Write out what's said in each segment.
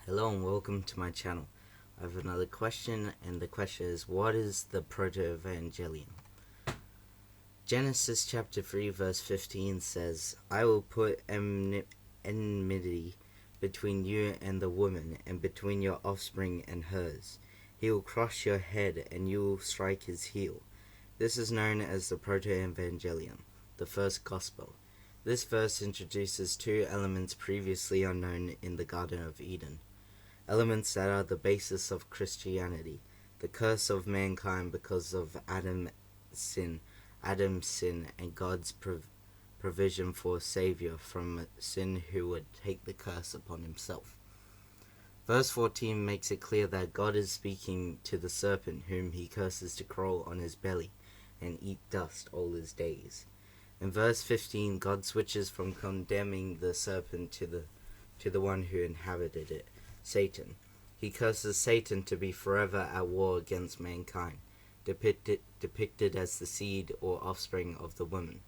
Hello and welcome to my channel. I have another question, and the question is, what is the protoevangelium? Genesis chapter 3 verse 15 says, I will put enmity between you and the woman, and between your offspring and hers. He will crush your head, and you will strike his heel. This is known as the protoevangelium, the first gospel. This verse introduces two elements previously unknown in the Garden of Eden. Elements that are the basis of Christianity: the curse of mankind because of Adam's sin, and God's provision for a Savior from sin who would take the curse upon himself. Verse 14 makes it clear that God is speaking to the serpent, whom he curses to crawl on his belly and eat dust all his days. In verse 15, God switches from condemning the serpent to the one who inhabited it, Satan. He curses Satan to be forever at war against mankind, depicted as the seed or offspring of the woman.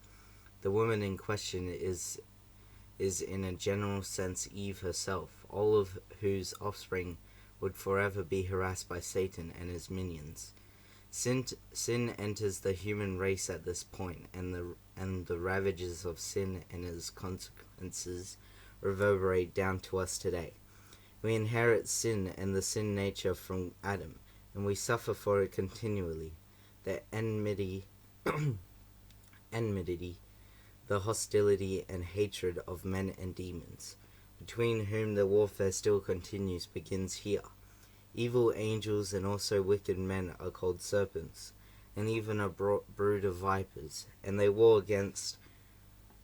The woman in question is in a general sense Eve herself, all of whose offspring would forever be harassed by Satan and his minions. Sin enters the human race at this point, and the ravages of sin and its consequences reverberate down to us today. We inherit sin and the sin nature from Adam, and we suffer for it continually. The enmity, the hostility and hatred of men and demons, between whom the warfare still continues, begins here. Evil angels and also wicked men are called serpents, and even a brood of vipers, and they war against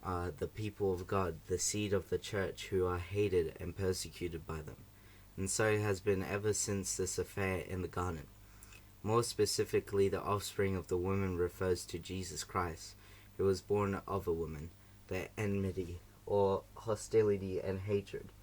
the people of God, the seed of the church, who are hated and persecuted by them. And so has been ever since this affair in the garden. More specifically, the offspring of the woman refers to Jesus Christ, who was born of a woman. The enmity, or hostility and hatred,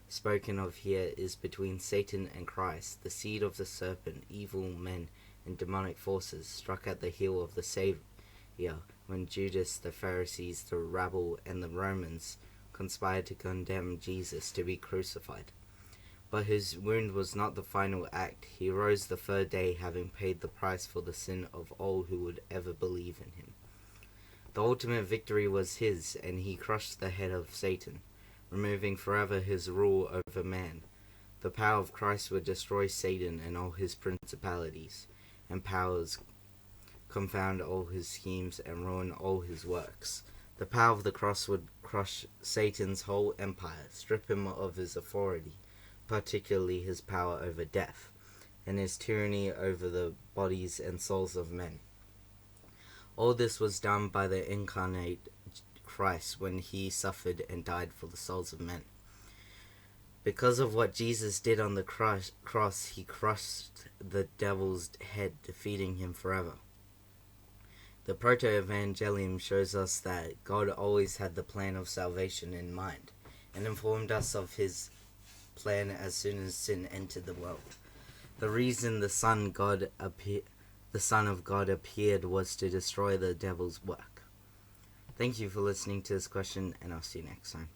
spoken of here is between Satan and Christ, the seed of the serpent. Evil men and demonic forces struck at the heel of the Savior when Judas, the Pharisees, the rabble, and the Romans conspired to condemn Jesus to be crucified. But his wound was not the final act. He rose the third day, having paid the price for the sin of all who would ever believe in him. The ultimate victory was his, and he crushed the head of Satan, removing forever his rule over man. The power of Christ would destroy Satan and all his principalities and powers, confound all his schemes, and ruin all his works. The power of the cross would crush Satan's whole empire, strip him of his authority, particularly his power over death, and his tyranny over the bodies and souls of men. All this was done by the incarnate Christ when he suffered and died for the souls of men. Because of what Jesus did on the cross, he crushed the devil's head, defeating him forever. The protoevangelium shows us that God always had the plan of salvation in mind, and informed us of his plan as soon as sin entered the world. The reason the Son of God appeared was to destroy the devil's work. Thank you for listening to this question, and I'll see you next time.